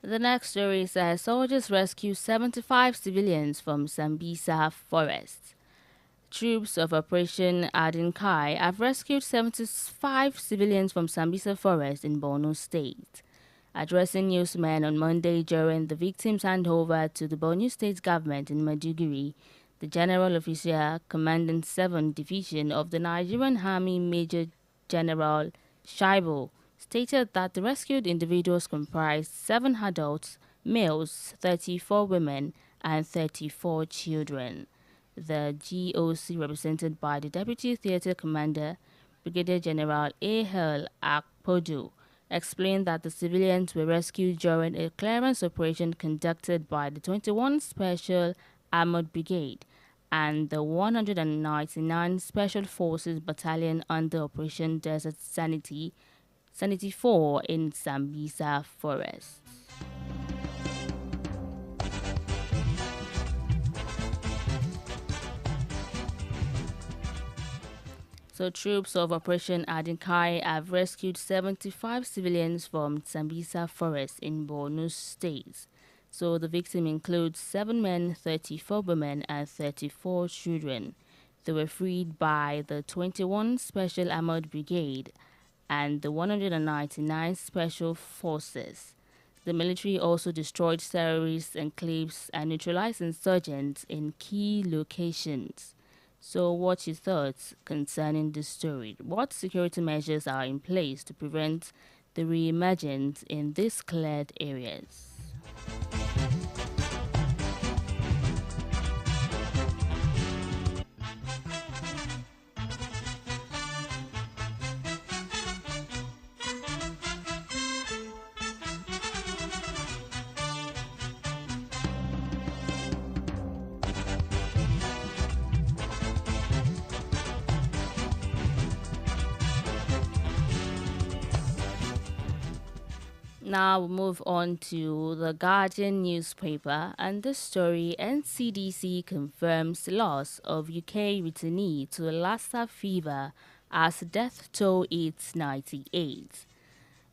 The next story says soldiers rescue 75 civilians from Sambisa forest. Troops of Operation Adinkai have rescued 75 civilians from Sambisa forest in Borno State. Addressing newsmen on Monday during the victims' handover to the Borno State government in Maiduguri, the General Officer commanding 7th Division of the Nigerian Army Major General Shaibu stated that the rescued individuals comprised 7 adults, males, 34 women, and 34 children. The GOC, represented by the Deputy Theatre Commander, Brigadier General A.L. Akpodu, explained that the civilians were rescued during a clearance operation conducted by the 21 Special Armored Brigade and the 199 Special Forces Battalion under Operation Desert Sanity 4 in Sambisa Forest. So troops of Operation Adinkai have rescued 75 civilians from Sambisa Forest in Borno State. So the victim includes 7 men, 34 women, and 34 children. They were freed by the 21 Special Armored Brigade and the 199 Special Forces. The military also destroyed terrorist enclaves and neutralized insurgents in key locations. So what's your thoughts concerning this story? What security measures are in place to prevent the re-emergence in these cleared areas? Now we move on to the Guardian newspaper, and this story: NCDC confirms loss of UK returnee to Lassa fever as death toll hits 98.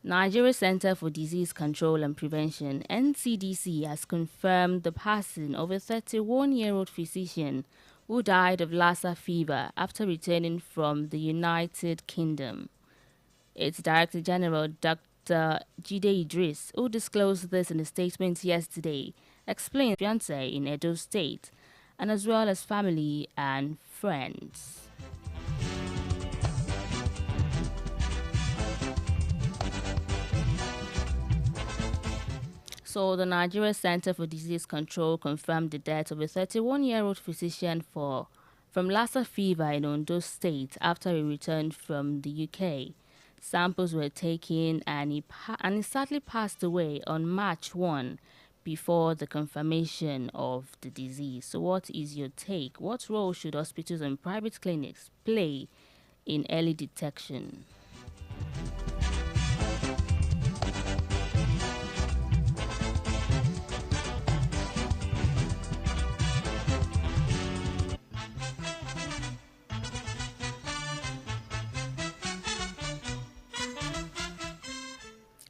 Nigeria Center for Disease Control and Prevention (NCDC) has confirmed the passing of a 31-year-old physician who died of Lassa fever after returning from the United Kingdom. Its Director General, Dr. Jide Idris, who disclosed this in a statement yesterday, explained fiancé in Edo State, and as well as family and friends. So the Nigeria Center for Disease Control confirmed the death of a 31-year-old physician from Lassa fever in Ondo State after he returned from the UK. Samples were taken and he sadly passed away on March 1 before the confirmation of the disease. So what is your take? What role should hospitals and private clinics play in early detection?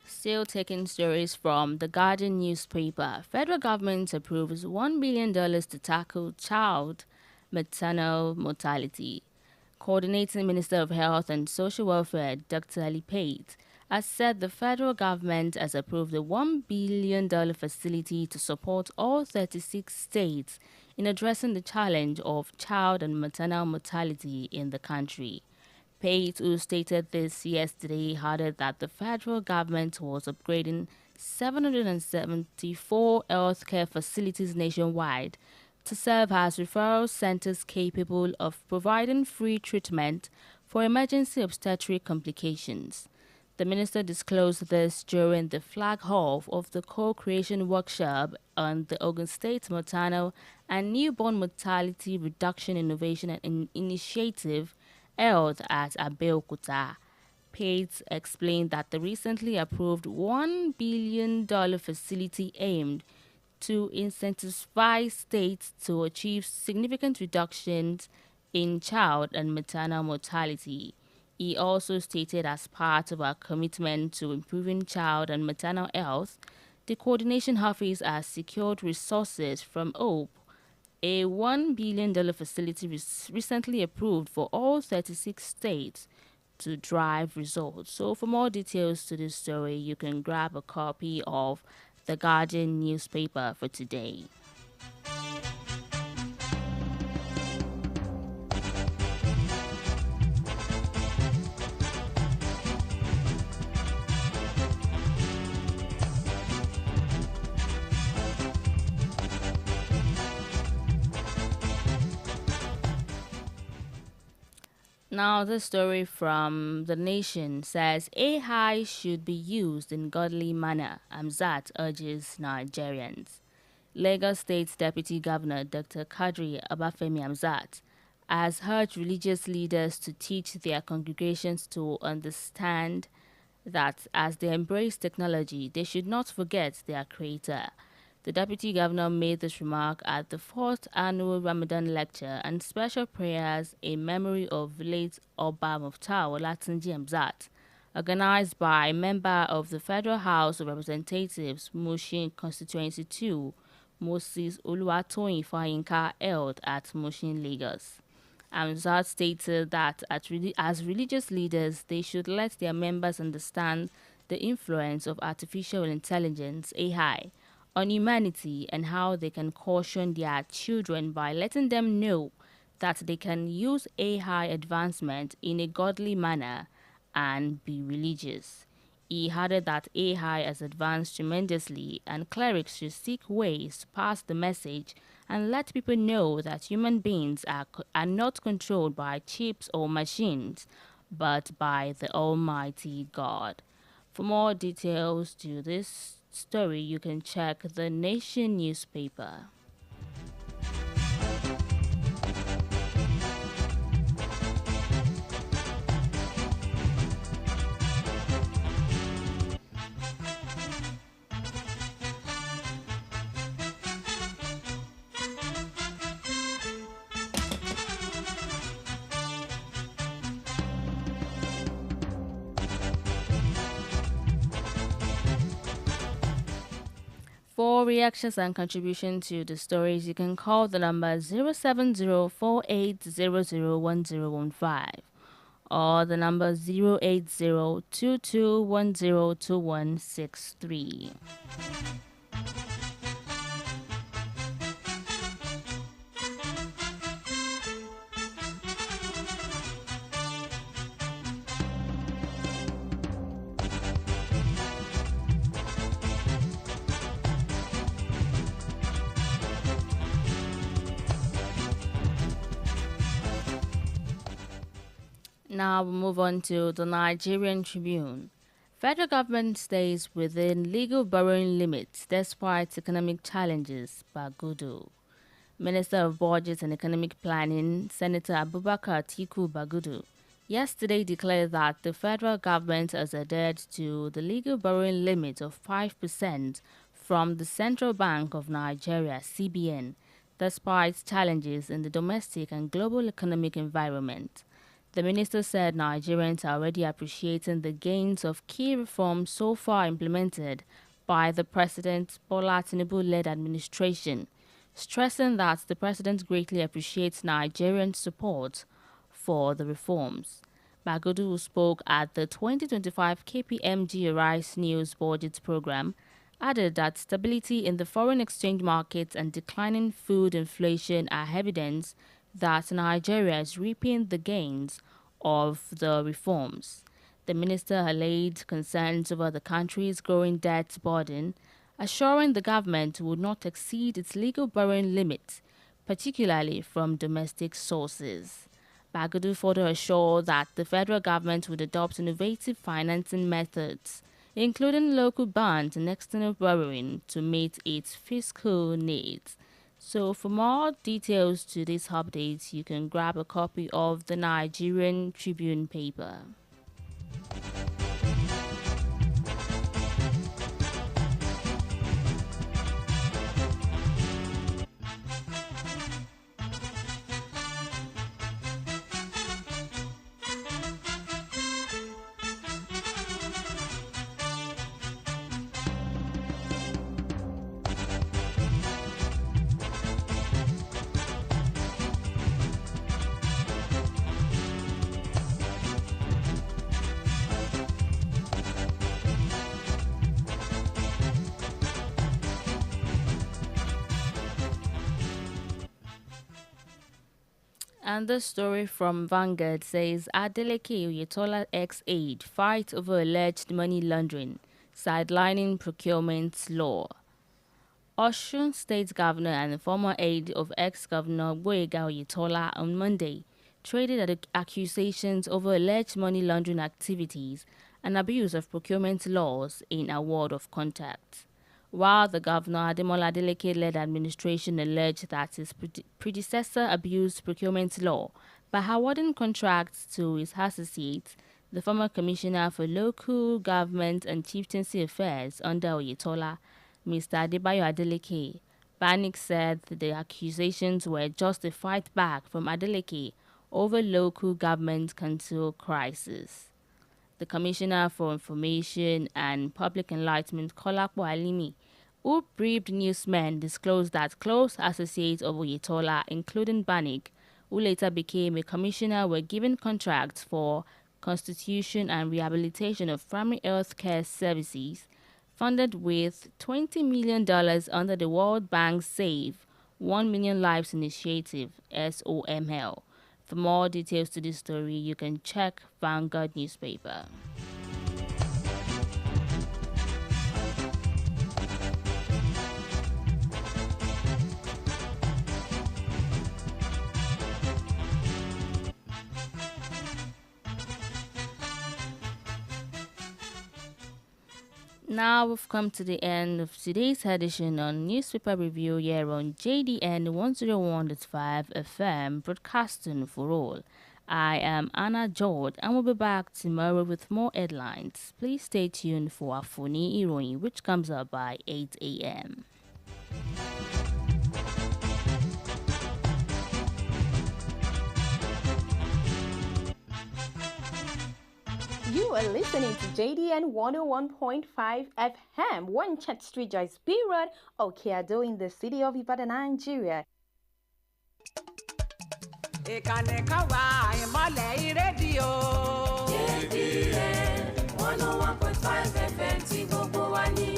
Still taking stories from the Guardian newspaper. Federal government approves $1 billion to tackle child maternal mortality. Coordinating Minister of Health and Social Welfare, Dr. Ali Pate, has said the federal government has approved a $1 billion facility to support all 36 states in addressing the challenge of child and maternal mortality in the country. Pate, who stated this yesterday, added that the federal government was upgrading 774 healthcare facilities nationwide to serve as referral centers capable of providing free treatment for emergency obstetric complications. The minister disclosed this during the flag off of the co-creation workshop on the Ogun State Maternal and Newborn Mortality Reduction Innovation and Initiative held at Abeokuta. Pate explained that the recently approved $1 billion facility aimed to incentivize states to achieve significant reductions in child and maternal mortality. He also stated, as part of our commitment to improving child and maternal health, The coordination office has secured resources from HOPE, a $1 billion facility recently approved for all 36 states to drive results. So for more details to this story, you can grab a copy of the Guardian newspaper for today. Now, this story from The Nation says AI should be used in godly manner. Amzat urges Nigerians. Lagos State Deputy Governor Dr. Kadri Abafemi Amzat has urged religious leaders to teach their congregations to understand that as they embrace technology, they should not forget their creator. The deputy governor made this remark at the fourth annual Ramadan lecture and special prayers in memory of late Oba Muftau Olatunji Hamzat, organized by a member of the Federal House of Representatives, Mushin Constituency 2, Moses Oluwatoyin Fayinka, held at Mushin, Lagos. Amzad stated that as religious leaders, they should let their members understand the influence of artificial intelligence, AI, on humanity and how they can caution their children by letting them know that they can use AI advancement in a godly manner and be religious. He added that AI has advanced tremendously and clerics should seek ways to pass the message and let people know that human beings are not controlled by chips or machines, but by the Almighty God. For more details to this story, you can check the Nation newspaper. For reactions and contribution to the stories, you can call the number 07048001015 or the number 08022102163. Now we'll move on to the Nigerian Tribune. Federal government stays within legal borrowing limits despite economic challenges, Bagudu. Minister of Budget and Economic Planning, Senator Abubakar Atiku Bagudu, yesterday declared that the federal government has adhered to the legal borrowing limit of 5% from the Central Bank of Nigeria, CBN, despite challenges in the domestic and global economic environment. The minister said Nigerians are already appreciating the gains of key reforms so far implemented by the President Bola Tinubu-led administration, stressing that the president greatly appreciates Nigerian support for the reforms. Bagudu, who spoke at the 2025 KPMG Arise News Budget Program, added that stability in the foreign exchange markets and declining food inflation are evidence that Nigeria is reaping the gains of the reforms. The minister allayed concerns over the country's growing debt burden, assuring the government would not exceed its legal borrowing limit, particularly from domestic sources. Bagudu further assured that the federal government would adopt innovative financing methods, including local bonds and external borrowing, to meet its fiscal needs. So for more details to this update, you can grab a copy of the Nigerian Tribune paper. And the story from Vanguard says Adeleke Oyetola ex-aide fight over alleged money laundering, sidelining procurement law. Osun State Governor and former aide of ex-Governor Gboyega Oyetola on Monday traded at the accusations over alleged money laundering activities and abuse of procurement laws in award of contracts. While the governor, Ademola Adeleke-led administration alleged that his predecessor abused procurement law by awarding contracts to his associates, the former commissioner for local government and chieftaincy affairs under Oyetola, Mr. Adebayo Adeleke, Banik said the accusations were just a fight back from Adeleke over local government council crisis. The Commissioner for Information and Public Enlightenment, Kolapo Alimi, who briefed newsmen, disclosed that close associates of Oyetola, including Banik, who later became a commissioner, were given contracts for constitution and rehabilitation of primary health care services, funded with $20 million under the World Bank's Save 1 Million Lives Initiative, SOML. For more details to this story, you can check Vanguard newspaper. Now we've come to the end of today's edition on Newspaper Review here on JDN 101.5 FM, broadcasting for all. I am Anna George and we'll be back tomorrow with more headlines. Please stay tuned for our Funi Iroyin, which comes up by 8 a.m. You are listening to JDN 101.5 FM, 1 Chat Street, Joyce B Road, Okeado in the city of Ibadan, Nigeria. Ìkànnì kan wà ìmọ̀lẹ̀ rédíò. JDN 101.5 FM tí gbogbo wa ní.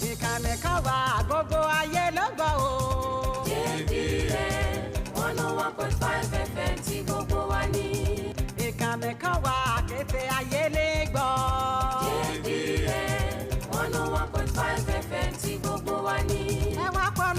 Ìkànnì kan wà gbogbo ayé ló gbọ́ o. JDN 101.5 FM tí gbogbo wa ní. Ìkànnì kan wà.